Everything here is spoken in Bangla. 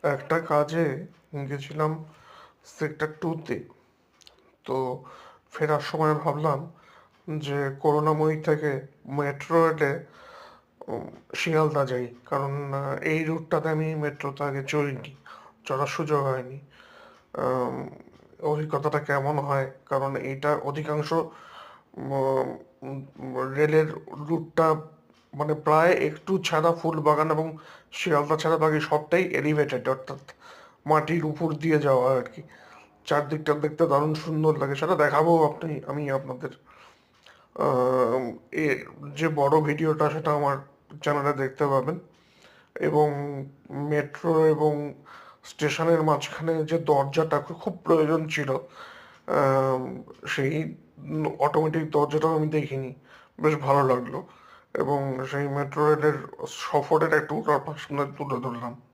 একটা কাজে গেছিলাম সেক্টর 2-তে। তো ফেরার সময় ভাবলাম যে করুণাময়ী থেকে মেট্রো রেলে উম, শিয়ালদা যাই, কারণ এই রুটটাতে আমি মেট্রোতে আগে চড়িনি, চড়ার সুযোগ হয়নি। আম, অভিজ্ঞতাটা কেমন হয়, কারণ এইটা অধিকাংশ উম, রেলের রুটটা মানে প্রায় একটু ছাড়া ফুলবাগান এবং শিয়ালদা ছাড়া বাকি সবটাই এলিভেটেড, অর্থাৎ মাটির উপর দিয়ে যাওয়া আর কি। চারদিকটা দেখতে দারুণ সুন্দর লাগে, সেটা দেখাবো আমি আপনাদের। আহ, এ যে বড় ভিডিওটা সেটা আমার চ্যানেলে দেখতে পাবেন। এবং মেট্রো এবং স্টেশনের মাঝখানে যে দরজাটা খুব প্রয়োজন ছিল, আম, সেই অটোমেটিক দরজাটাও আমি দেখিনি, বেশ ভালো লাগলো। এবং সেই মেট্রো রেলের সফরের একটা আপনার সামনে তুলে ধরলাম।